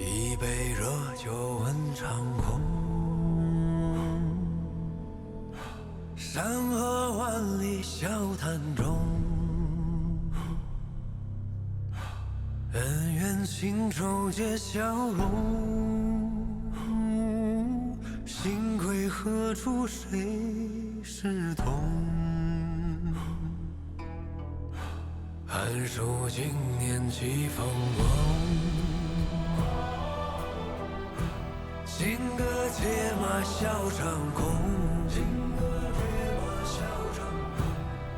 一杯热酒问长空，山河万里笑谈中，恩怨情仇皆消融。心归何处谁是同？寒暑经年几风光。金戈铁马笑长空，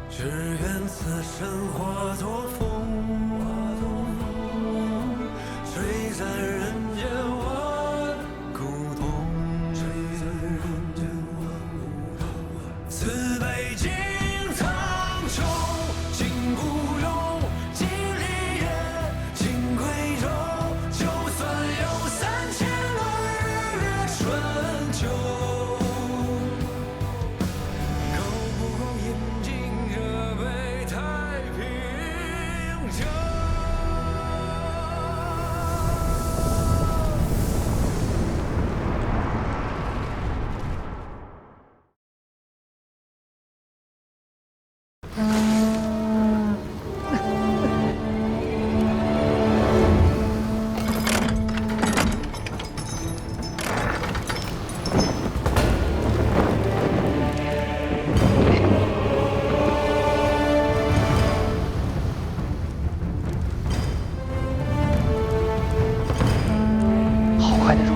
只愿此生化作风，吹散人间万古痛。此北京苍穹，今孤勇，今离别，今归舟。就算有3000个日月春秋，够不够饮尽这杯太平酒？好快的船！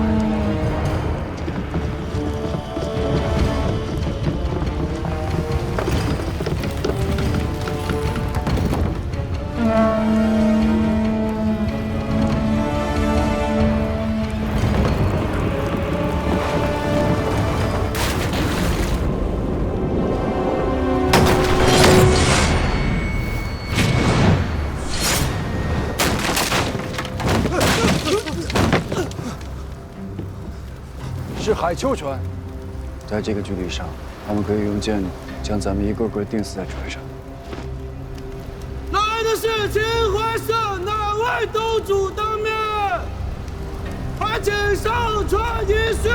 是海丘船，在这个距离上，他们可以用箭将咱们一个个钉死在船上。来的是秦淮社哪位东主当面？快请上船一叙。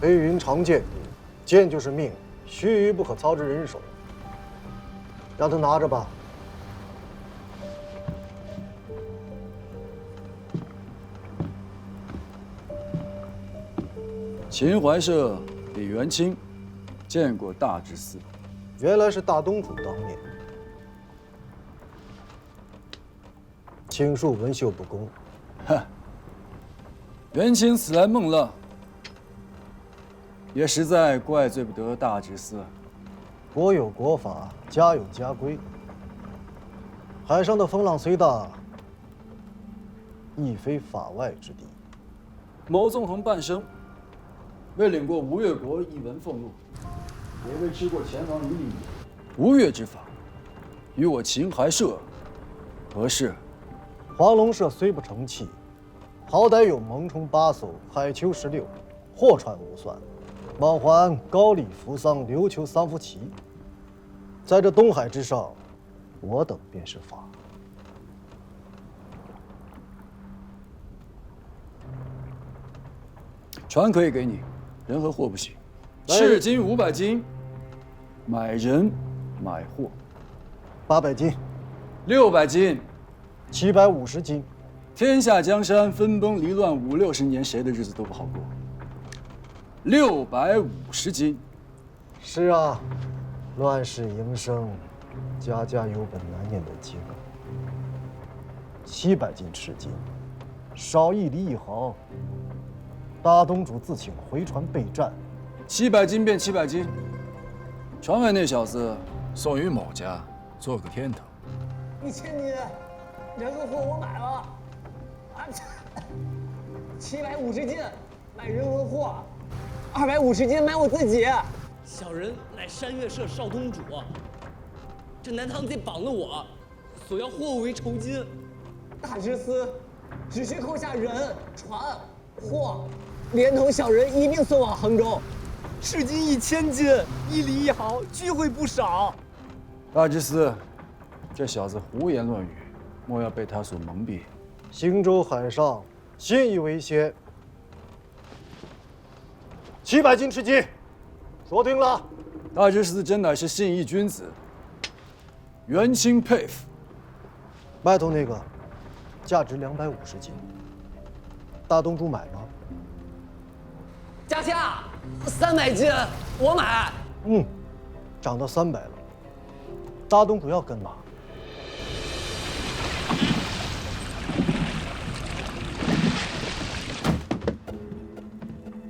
飞云长剑，剑就是命，须臾不可操之人手。让他拿着吧。秦淮社李元清，见过大知司。原来是大东主当面，请恕文秀不恭。元清此来孟浪，也实在怪罪不得大知司。国有国法，家有家规。海上的风浪虽大，亦非法外之地。某纵横半生，未领过吴越国一文俸禄，也未吃过前王一粒米。吴越之法，与我秦淮社何事？华龙社虽不成器，好歹有蒙冲8艘，海丘16，货船无算，往还高丽、扶桑、琉球3幅旗。在这东海之上，我等便是法。船可以给你，人和货不行。来赤金500斤，买人买货800斤，600斤。 ，750斤。天下江山分崩离乱5、60年，谁的日子都不好过。650斤。是啊，乱世营生，家家有本难念的经。700斤赤金，少1厘1毫。大东主自请回船备战。700斤便700斤。船外那小子送与某家，做个天头。 1000斤，人和货我买了，啊，750斤，买人和货，250斤买我自己。小人乃山岳社少东主，这南唐贼绑了我，索要货物为酬金。大知司只需扣下人、船、货，连同小人一并送往衡州。赤金1000斤，一里一毫，俱会不少。大知司，这小子胡言乱语，莫要被他所蒙蔽。兴州海上，信以为先。700斤赤金，说定了。大知司真乃是信义君子，元钦佩服。外头那个，价值250斤。大东主买吗？加价300斤，我买。涨到300了。大东主要跟吗？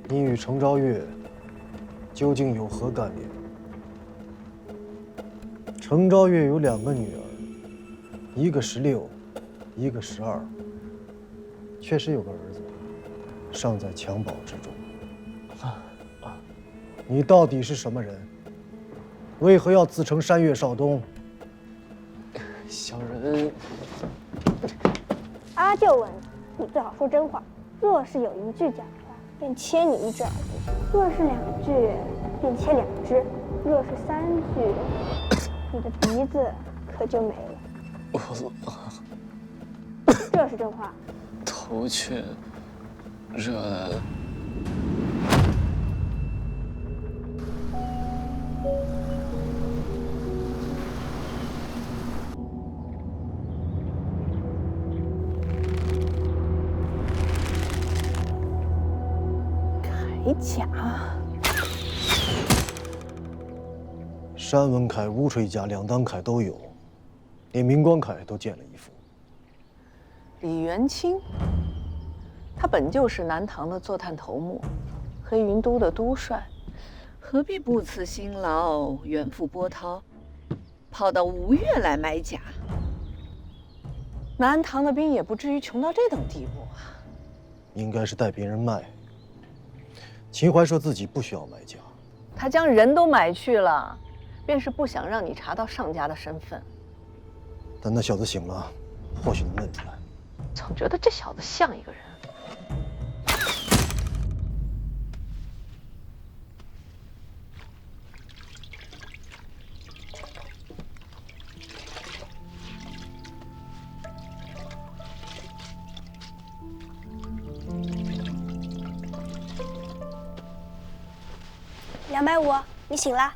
你与程昭月究竟有何干联？程昭月有2个女儿，一个16，一个12，确实有个儿子，尚在襁褓之中。你到底是什么人？为何要自称山岳少东？小人阿就问你最好说真话。若是有1句假话，便切你1只耳朵；若是2句，便切2只；若是3句，你的鼻子可就没了。这是真话。头却热了。铠甲。山文铠、乌锤甲2当铠都有，连明光铠都见了一副。李元清，他本就是南唐的坐探头目，黑云都的都帅，何必不辞辛劳远赴波涛，跑到吴越来买甲？南唐的兵也不至于穷到这等地步啊！应该是带别人卖。秦淮说自己不需要买甲，他将人都买去了，便是不想让你查到上家的身份。但那小子醒了，或许能认出来。总觉得这小子像一个人。250，你醒了。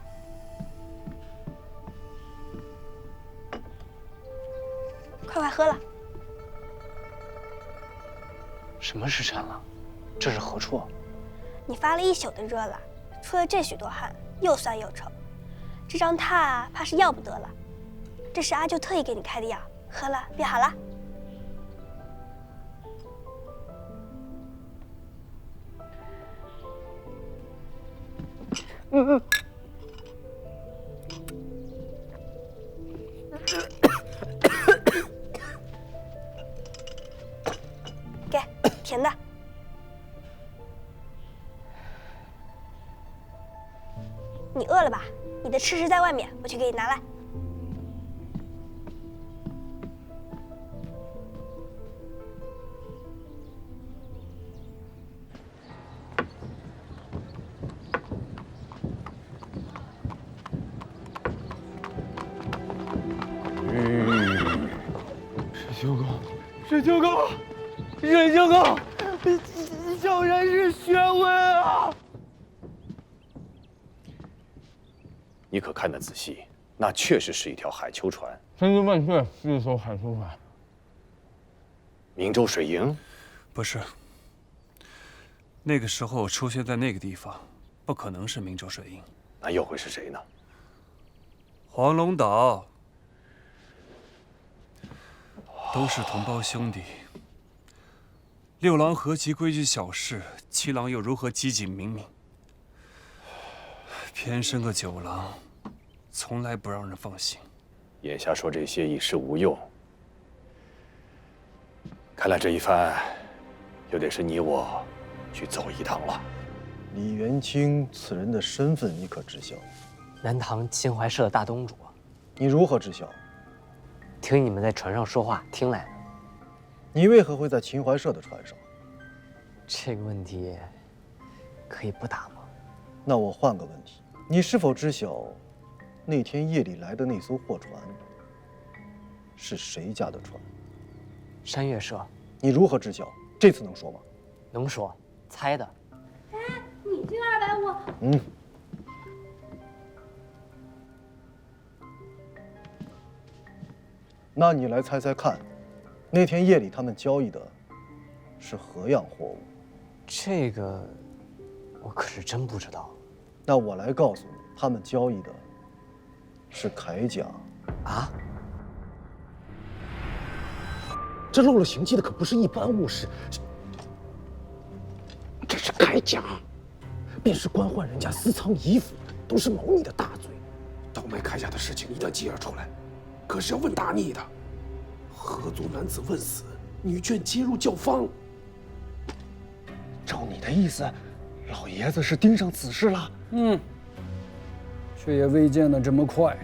快喝了。什么时辰了？这是何处？你发了1宿的热了，出了这许多汗，又酸又臭，这张榻怕是要不得了。这是阿舅特意给你开的药，喝了便好了。给，甜的。你饿了吧？你的吃食在外面，我去给你拿来。沈秋公，沈秋公，小人是学问啊！你可看得仔细，那确实是一条海囚船。千真万确是一艘海囚船。明州水营？不是。那个时候出现在那个地方，不可能是明州水营。那又会是谁呢？黄龙岛。都是同胞兄弟。6郎何其规矩小事，7郎又如何机警明明？偏生个9郎，从来不让人放心。眼下说这些已是无用。看来这一番，又得是你我去走一趟了。李元清此人的身份你可知晓？南唐秦淮社的大东主。你如何知晓？听你们在船上说话听来的。你为何会在秦淮社的船上？这个问题可以不答吗？那我换个问题，你是否知晓，那天夜里来的那艘货船是谁家的船？山岳社。你如何知晓？这次能说吗？能说，猜的。哎，你这250，嗯。那你来猜猜看，那天夜里他们交易的是何样货物？这个我可是真不知道。那我来告诉你，他们交易的是铠甲。啊？这露了行迹的可不是一般物事，这是铠甲，便是官宦人家私藏衣服，都是谋逆的大罪。倒卖铠甲的事情一旦揭而出来，可是要问大逆的。何族男子问死，女眷皆入教坊。照你的意思，老爷子是盯上此事了。却也未见得这么快。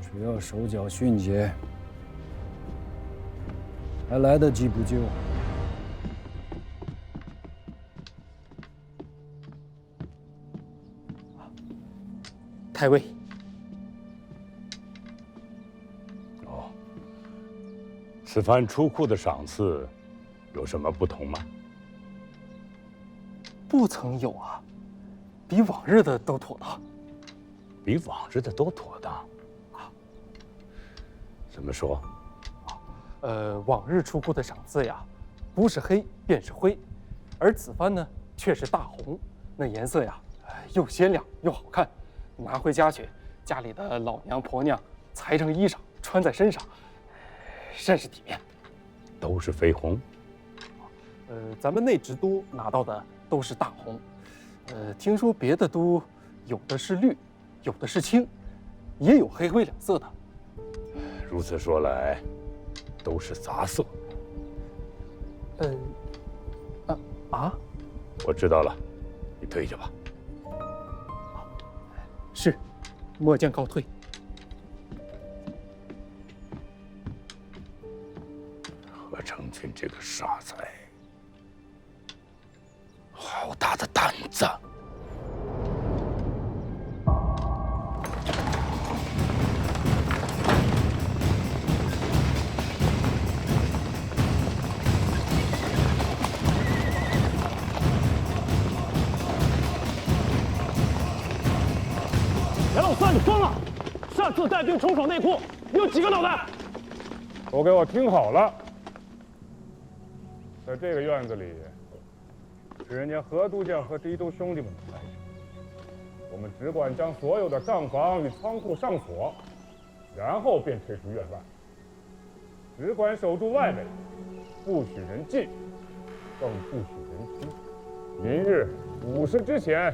只要手脚迅捷，还来得及补救。太尉，此番出库的赏赐有什么不同吗？不曾有啊，比往日的都妥当。比往日的都妥当啊？怎么说？往日出库的赏赐呀，不是黑便是灰，而此番呢却是大红，那颜色呀，又鲜亮又好看，拿回家去，家里的老娘婆娘裁成衣裳穿在身上，甚是体面。都是绯红。咱们内直都拿到的都是大红，听说别的都有的是绿，有的是青，也有黑灰两色的。如此说来，都是杂色。我知道了，你退下吧。是，末将告退。何成群这个傻才，好大的胆子！杨老三，你疯了！擅自带兵冲闯内库，你有几个脑袋？都给我听好了，在这个院子里，是人家何都将和狄都兄弟们的财产，我们只管将所有的账房与仓库上锁，然后便退出院外，只管守住外围，不许人进，更不许人出。明日午时之前，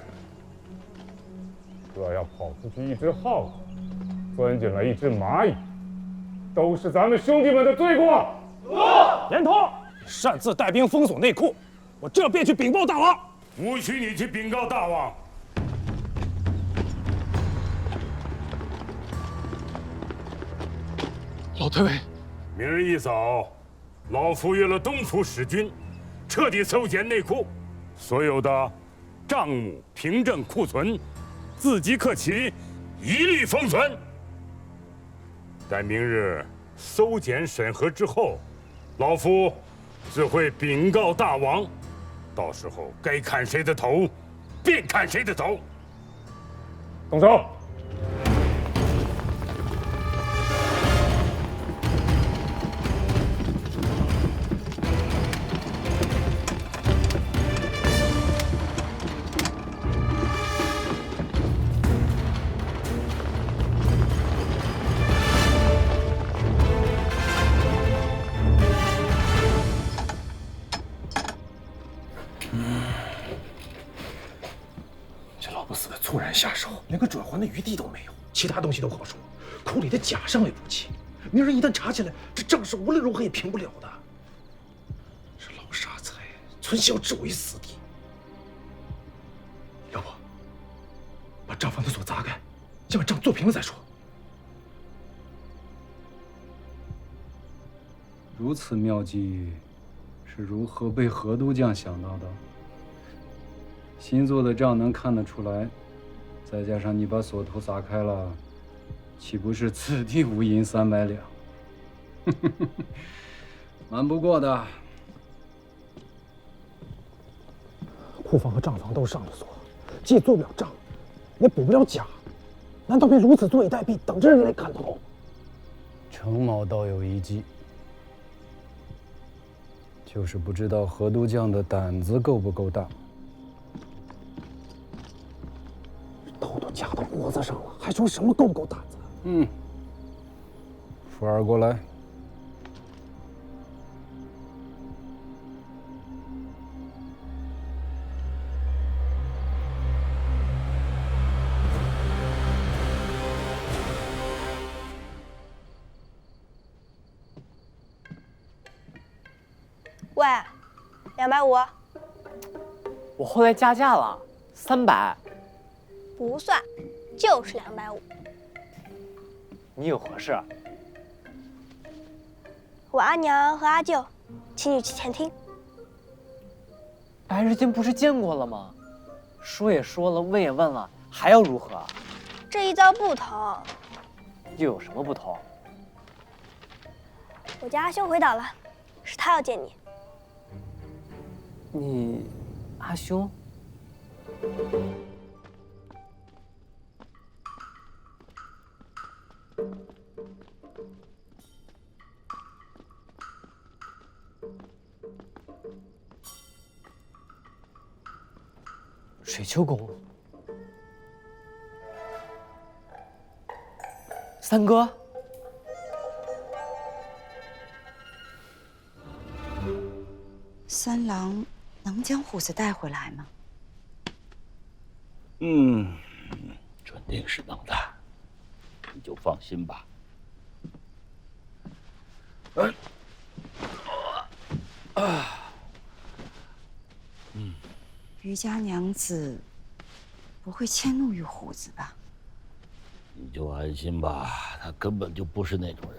若要跑出去一只耗子，钻进来一只蚂蚁，都是咱们兄弟们的罪过。严通，擅自带兵封锁内库，我这便去禀报大王。无需你去禀告大王。老太尉，明日一早，老夫约了东府使军，彻底搜检内库，所有的账目、凭证、库存，字迹刻旗，一律封存。待明日搜检审核之后，老夫自会禀告大王，到时候该砍谁的头，便砍谁的头。动手！这老不死的猝然下手，连个转圜的余地都没有。其他东西都好说，库里的甲尚未补齐，明儿一旦查起来，这正是无论如何也平不了的。这老傻才，存心要置我于死地。要不，把账房的锁砸开，先把账做平了再说。如此妙计，是如何被何都将想到的？新做的账能看得出来，再加上你把锁头砸开了，岂不是此地无银300两？瞒不过的。库房和账房都上了锁，既做不了账，也补不了甲，难道便如此坐以待毙，等着人来砍头？程某倒有一计，就是不知道何都将的胆子够不够大。头都夹到脖子上了，还说什么够不够胆子？福儿过来。喂，250，我后来加价了，300。不算，就是250。你有何事？我阿娘和阿舅，请你去前厅。白日间不是见过了吗？说也说了，问也问了，还要如何？这一遭不同。又有什么不同？我家阿兄回岛了，是他要见你。你阿兄？水丘宫，三哥，三郎能将虎子带回来吗？准定是能的，你就放心吧。余家娘子不会迁怒于虎子吧？你就安心吧，他根本就不是那种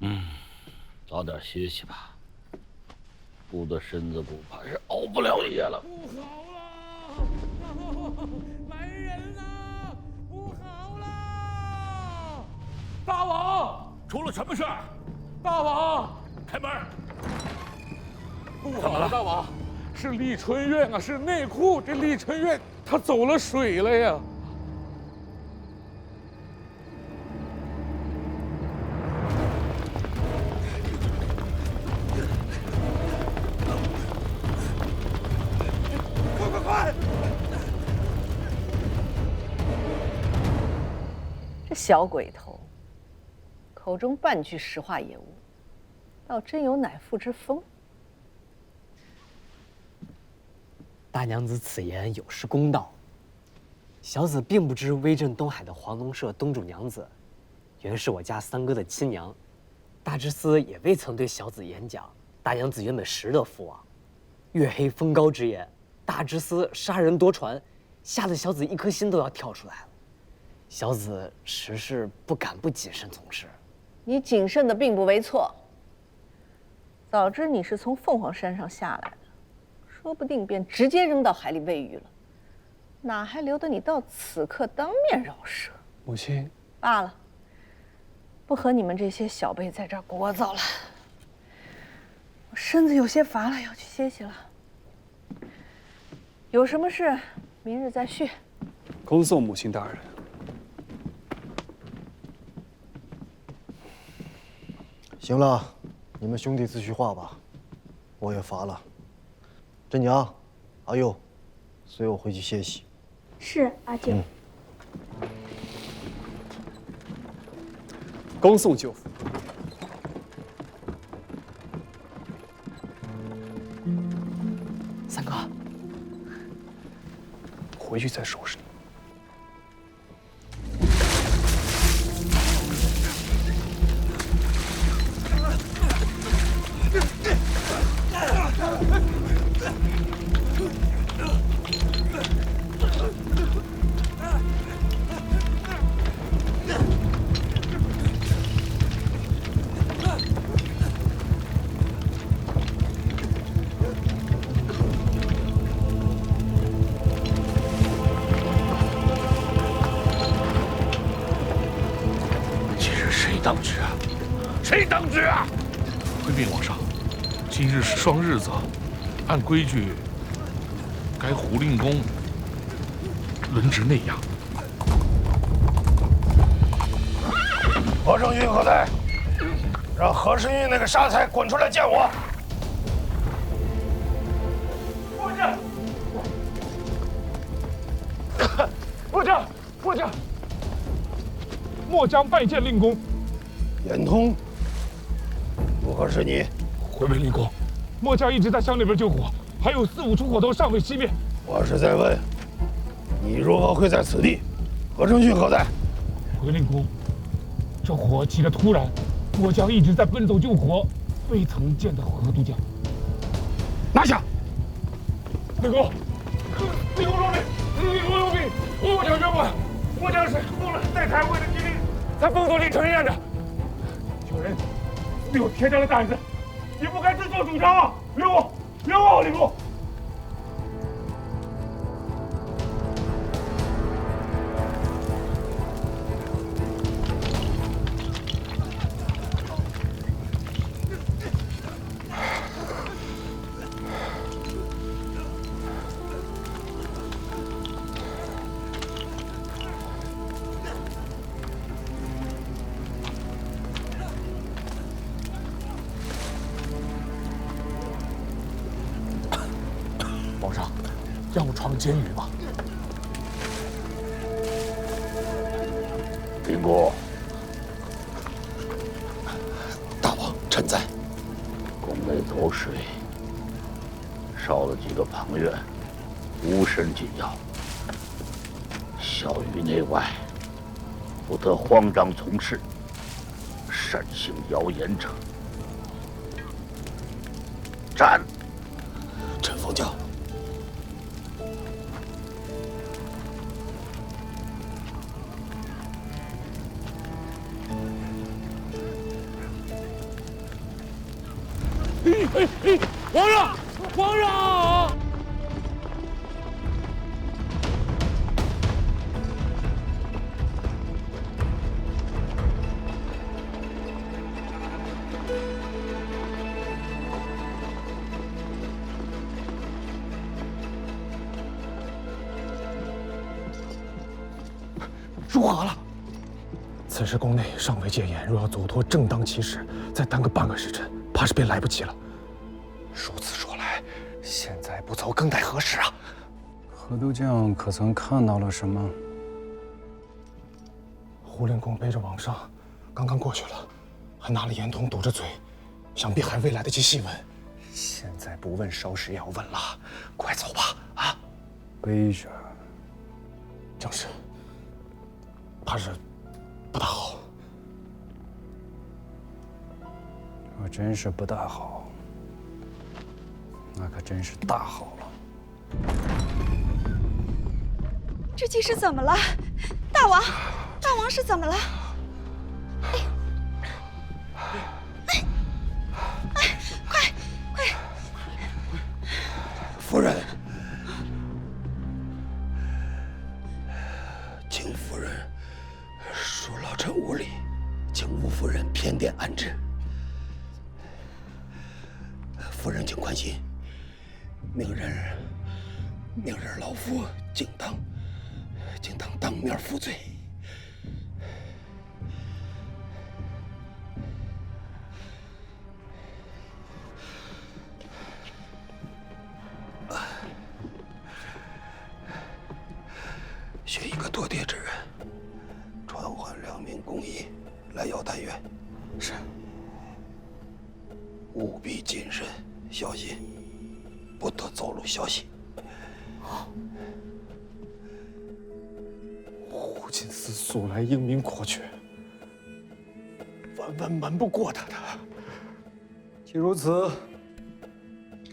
人。早点歇息吧，顾的身子恐怕是熬不了夜了。不好了，来人呐！不好了！大王，出了什么事？大王，开门！不好了，大王，是李春月啊，是内库，这李春月他走了水了呀！快！这小鬼头，口中半句实话也无，倒真有乃父之风。大娘子此言有失公道。小子并不知威震东海的黄龙社东主娘子，原是我家三哥的亲娘。大知司也未曾对小子演讲，大娘子原本实得父王。月黑风高之夜，大知司杀人夺船，吓得小子一颗心都要跳出来了。小子实是不敢不谨慎从事。你谨慎的并不为错。早知你是从凤凰山上下来的，说不定便直接扔到海里喂鱼了，哪还留得你到此刻当面饶舌？母亲，罢了，不和你们这些小辈在这儿聒噪了。我身子有些乏了，要去歇息了。有什么事，明日再续。恭送母亲大人。行了，你们兄弟自去画吧，我也乏了。真娘，阿佑，随我回去歇息。是阿舅。恭送舅父。三哥，回去再收拾你。谁当值啊？回禀皇上，今日是双日子，按规矩，该胡令公轮值内衙。何承运何在？让何承运那个杀才滚出来见我！末将，末将，末将拜见令公。眼通，如何是你？回禀令公，末将一直在乡那边救火，还有4、5处火头尚未熄灭。我是在问，你如何会在此地？何承运何在？回令公，这火起得突然，末将一直在奔走救火，未曾见到何都将。拿下！令公，令公饶命！令公饶命！末将冤枉，末将是奉了在台位的机灵，才奉左令承认的。救人是有铁匠的胆子，你不该自作主张啊！冤枉！冤枉！令公。皇上，药床监狱吧。禀公，大王臣在。宫内走水，烧了几个旁院，无神紧要。小狱内外，不得慌张从事，擅行谣言者，斩！臣奉教。皇上，皇上！如何了？此时宫内尚未戒严，若要走脱正当其时，再耽搁半个时辰，怕是便来不及了。如此说来，现在不走更待何时啊？何都将可曾看到了什么？胡令公背着王上，刚刚过去了，还拿了盐桶堵着嘴，想必还未来得及细问。现在不问，稍时也要问了，快走吧！啊，背着，正是，怕是不大好。若真是不大好，那可真是大好了。这鸡是怎么了？大王，大王是怎么了？快！夫人，请夫人恕老臣无礼，请吴夫人偏殿安置。夫人请宽心，明日老夫竟当当面负罪。寻一个堕跌之人，传唤2名公医来药丹院。是。务必谨慎小心，不得走漏消息。胡金思素来英明阔决，万万瞒不过他的。既如此，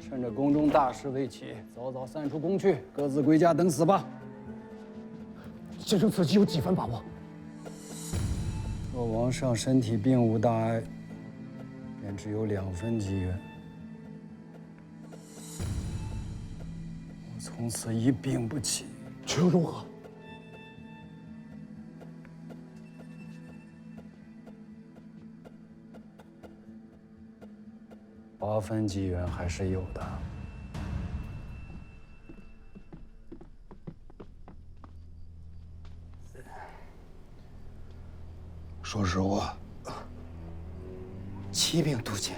趁着宫中大事未起，早早散出宫去，各自归家等死吧。先生此计有几分把握？若王上身体并无大碍，便只有2分机缘。我从此一病不起，却又如何？ 8分机缘还是有的。说实话，启禀督监，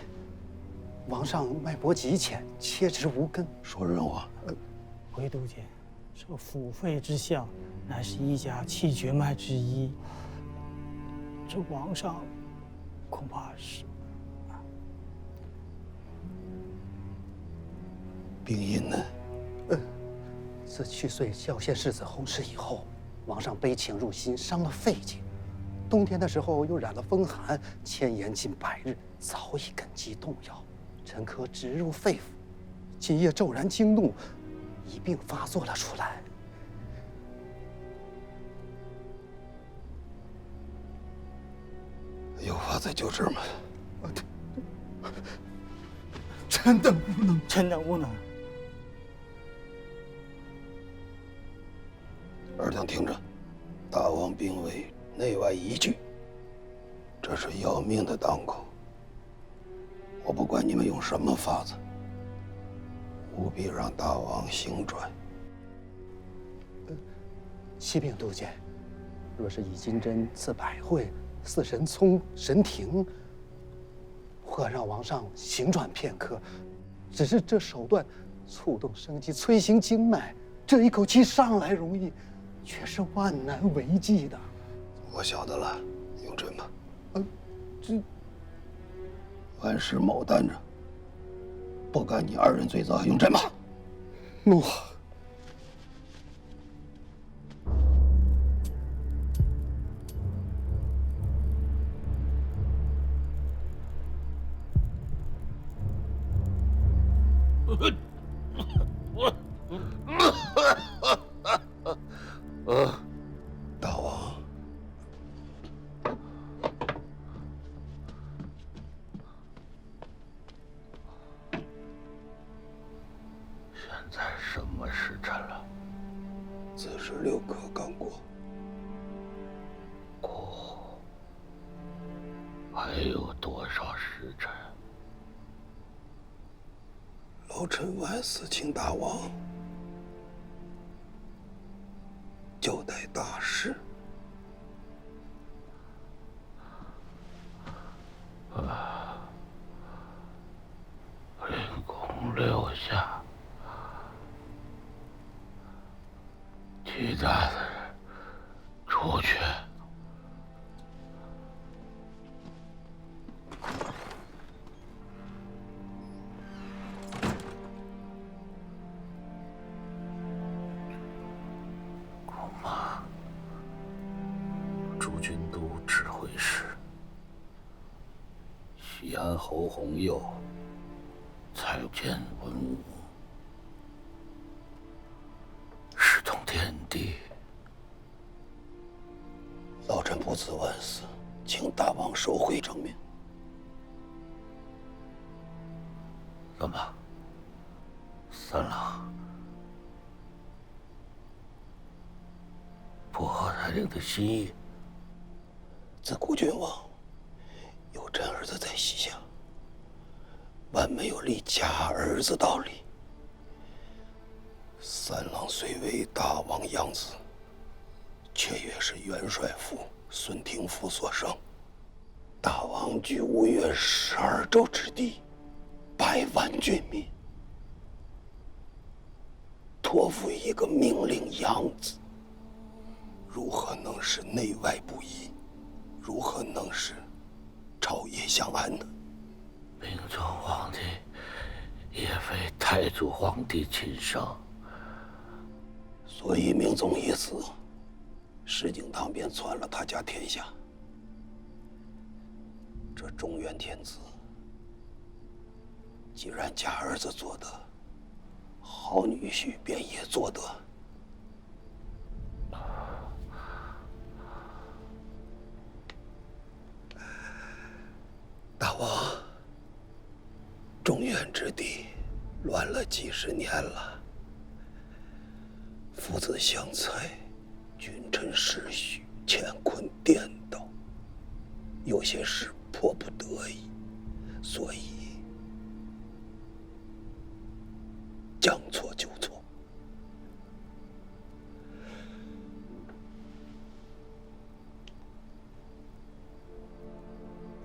王上脉搏极浅，切齿无根。说人话。回督监，这腹肺之象，乃是一家气绝脉之一。这王上恐怕是病因呢？自去岁孝献世子薨逝以后，王上悲情入心，伤了肺经。冬天的时候又染了风寒，迁延近100日，早已根基动摇，沉疴直入肺腑。今夜骤然惊怒，一并发作了出来。有法子救治吗？臣等无能，臣等无能。尔等听着，大王病危，内外宜居，这是要命的当口。我不管你们用什么法子，务必让大王醒转。启禀督监，若是以金针刺百会、似神聪、神庭，或让王上醒转片刻，只是这手段触动生机、催行经脉，这一口气上来容易，却是万难为继的。我晓得了，用针吧。这万事卯担着，不干你2人罪责，用针吧。诺。大王，现在什么时辰了46刻刚过。还有多少时辰？老臣万死请大王交代大事。林公留下，其他的人出去。诸军都指挥使西安侯弘佑参见文武，视同天地。老臣不辞万死，请大王收回成命。怎么，三郎不合太令的心意？自古君王有朕儿子在膝下，万没有立假儿子道理。三郎虽为大王养子，却也是元帅府孙廷甫所生。大王居5岳12州之地，100万军民，托付一个命令养子，如何能使内外不一？如何能使朝野相安呢？明宗皇帝也非太祖皇帝亲生，所以明宗一死，石敬瑭便篡了他家天下。这中原天子，既然假儿子做得，好女婿便也做得。大王，中原之地乱了几十年了，父子相残，君臣世序，乾坤颠倒，有些事迫不得已，所以将错就错。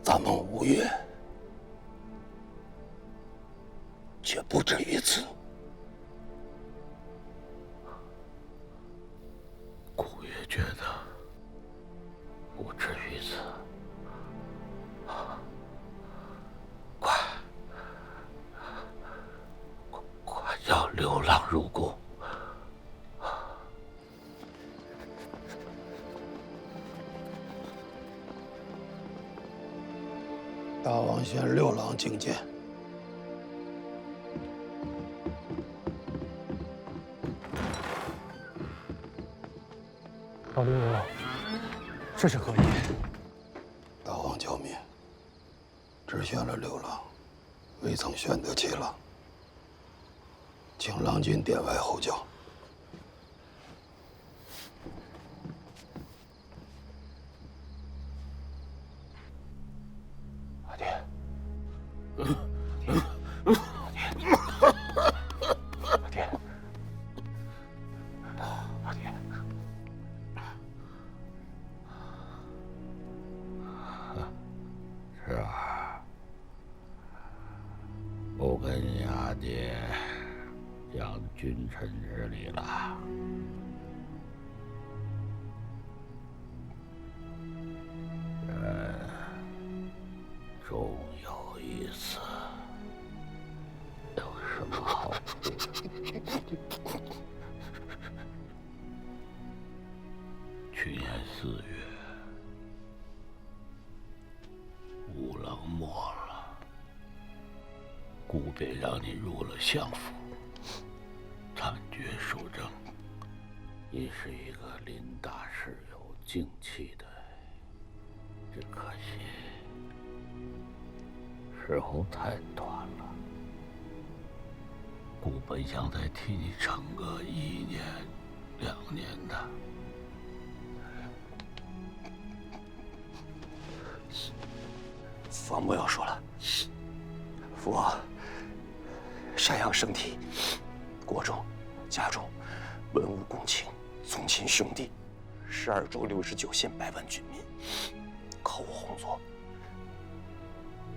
咱们吴越却不止于此。古越觉得不止于此。快叫刘郎入宫。大王先六郎觐见。老刘郎，这是何意？大王教命，只选了六郎，未曾选得七郎，请郎君殿外候教。阿爹，阿爹。是啊，不跟你阿爹讲君臣之礼了。人终有一死，有什么好说？去年4月。五郎没了，故便让你入了相府，参决守政。你是一个临大事有静气的，只可惜时候太短了。故本想再替你撑个1年、2年的。父王不要说了，父王赡养圣体，国中、家中文武公卿、宗亲兄弟，12州69县100万军民，可无洪作，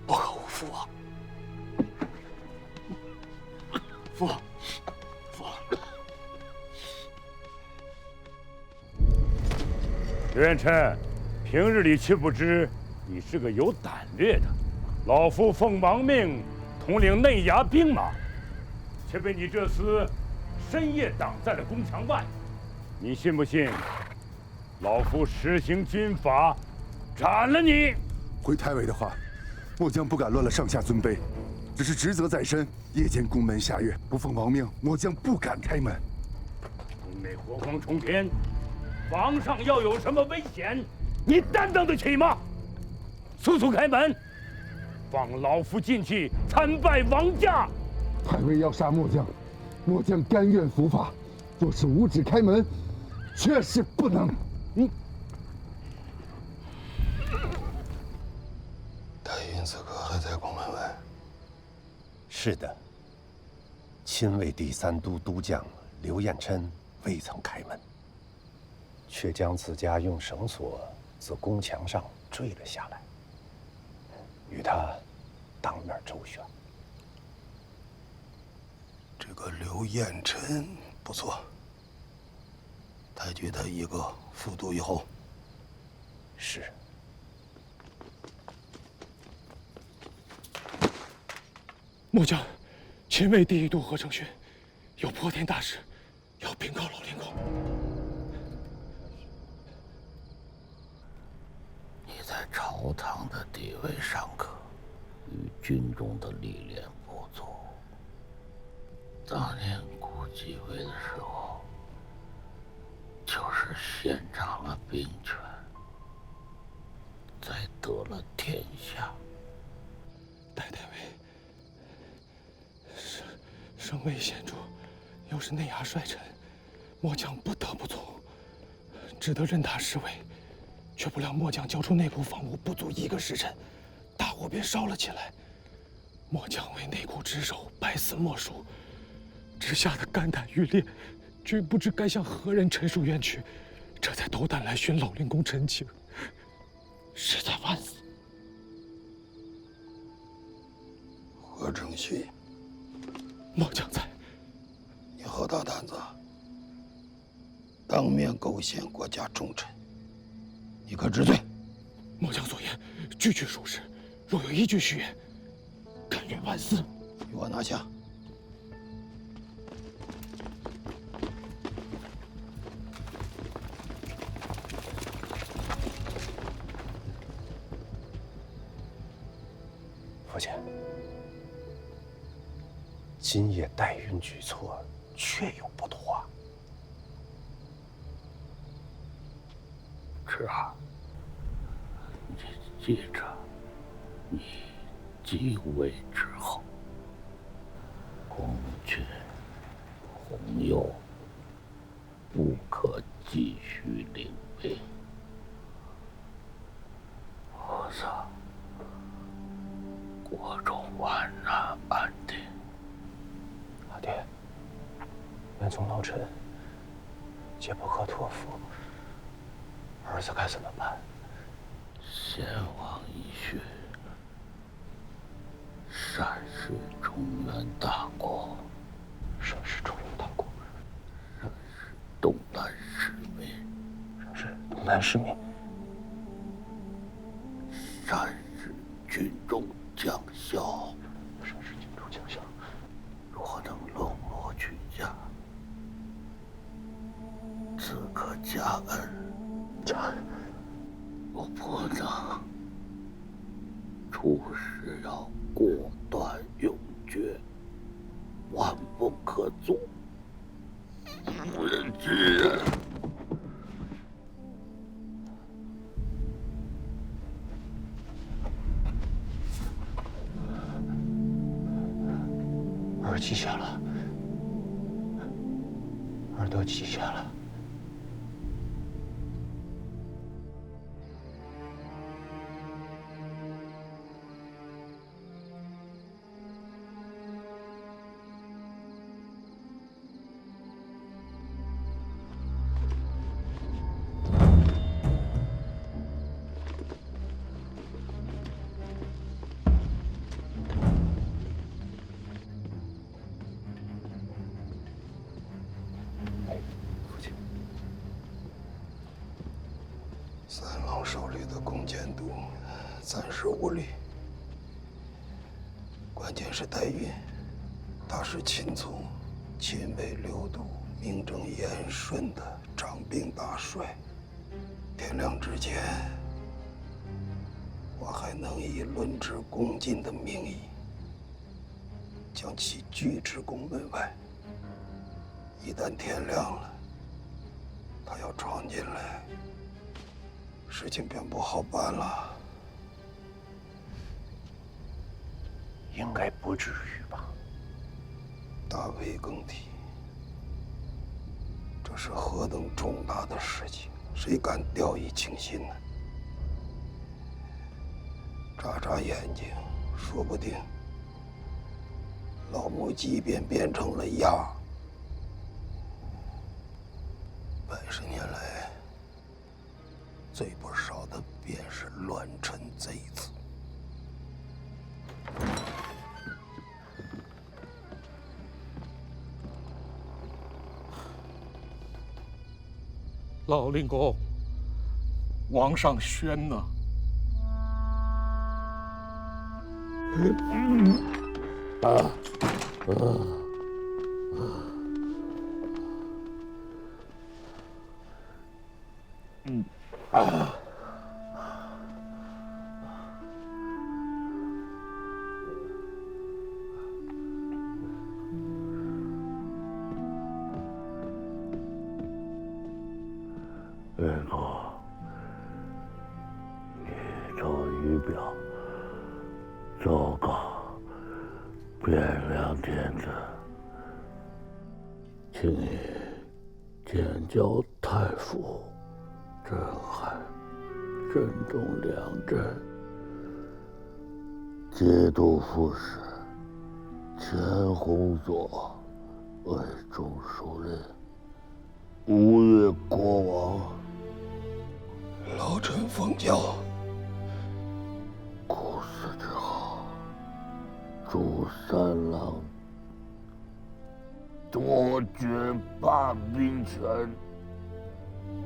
不可无父王。父王，父王。刘元琛，平日里却不知你是个有胆略的。老夫奉王命统领内衙兵马，却被你这厮深夜挡在了宫墙外。你信不信？老夫实行军法，斩了你！回太尉的话，末将不敢乱了上下尊卑，只是职责在身。夜间宫门下月，不奉王命，末将不敢开门。宫内火光冲天，皇上要有什么危险，你担当得起吗？速速开门，放老夫进去参拜王驾。太尉要杀末将，末将甘愿伏法。若是无旨开门，确实不能。太尹此刻还在宫门外。是的，亲卫第3都督将刘彦琛未曾开门，却将自家用绳索自宫墙上坠了下来，与他当面周旋。这个刘彦琛不错，抬举他一个副都以后。是。末将，亲卫第1都何承勋，有破天大事，要禀告老灵公。你在朝堂的地位尚可，与军中的历练不足。当年顾继位的时候，就是先掌了兵权，才得了天下。戴太尉，声位显著，又是内衙帅臣，末将不得不从，只得任他侍卫。却不料末将交出内库房屋不足1个时辰，大火便烧了起来。末将为内库值守，百死莫赎，只吓得肝胆欲裂，却不知该向何人陈述冤屈，这才斗胆来寻老令公陈情，实在万死。何承勋，末将在。你何大胆子，当面构陷国家重臣，你可知罪？末将所言句句属实，若有一句虚言，甘愿万死。给我拿下！父亲，今夜代孕举措，确有不妥啊。是啊，你记着，你继位之后，宫阙、红釉不可继续领位，否则国中万难安定。阿爹，元宗老臣皆不可托付，儿子该怎么办？先王遗训，善事中原大国，善事中原大国，善事东南市民，善事东南市民，善事军中将校，善事军中将校。若能笼络举家，自可加恩。加恩。我不能，处事要果断永决，万不可纵，妇人之仁。儿记下了，儿都记下了。三郎手里的弓箭弩暂时无力，关键是代孕。他是秦从，秦为六都名正言顺的掌兵大帅。天亮之前，我还能以论职恭进的名义，将其拒之宫门外。一旦天亮了，他要闯进来，事情便不好办了。应该不至于吧？大魏更替，这是何等重大的事情，谁敢掉以轻心呢？眨眨眼睛，说不定老母鸡便变成了鸭。100年来，最不少的便是乱臣贼子。老令公，王上宣呢？元公，宇宙仪表奏告汴梁天子，请你见教太傅镇海、镇东两镇，节度副使钱弘佐为中书令吴越国王，老臣奉教。苦死之后，朱三郎夺爵罢兵权，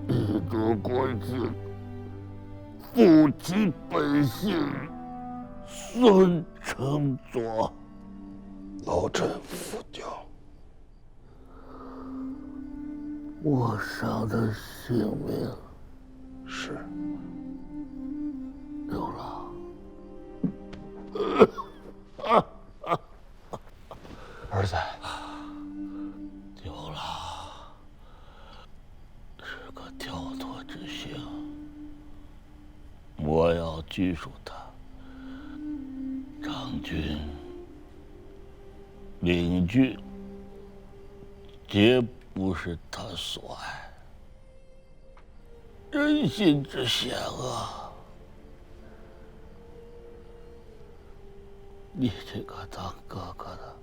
以德国境，复其本姓，孙承佐。老臣奉教。我上的性命是刘郎。儿子，刘郎是个跳脱之星，我要拘束他。张军、领军，皆不是他所爱。人心之险恶，你这个当哥哥的，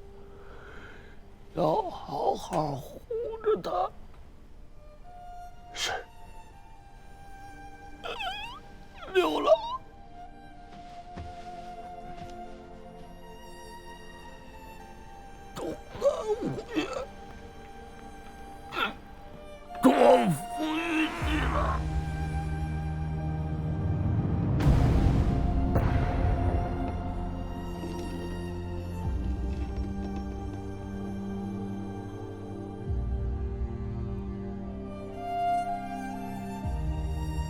要好好护着他。是。刘郎。东南五岳，托付于你了。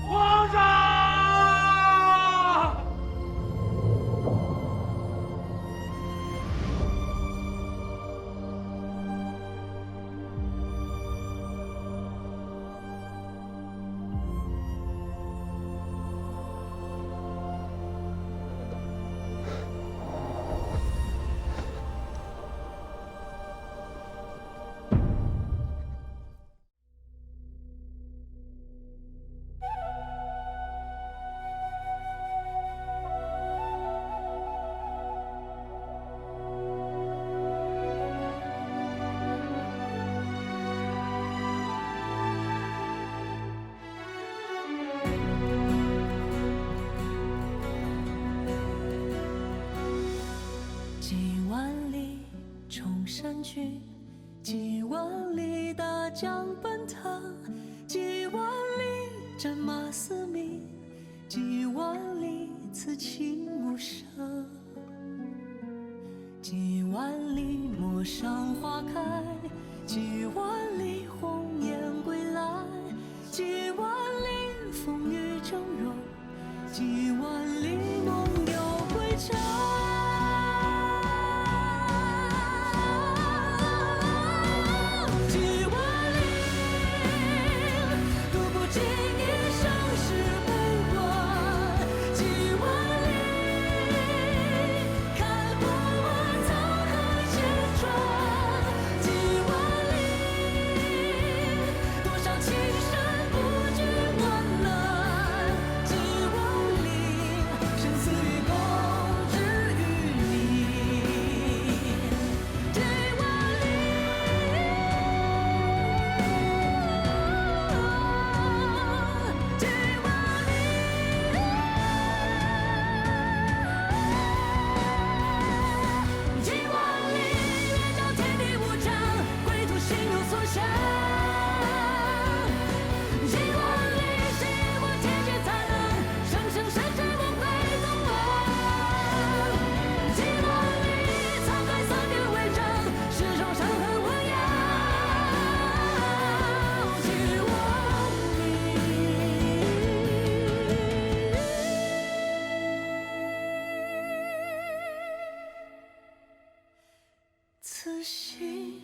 皇上！几万里冲山去，几万里大江奔腾，几万里战马嘶鸣，几万里此情无声，几万里陌上花开，几万里鸿雁归来，几万里风雨峥嵘，几万里梦游归程。此心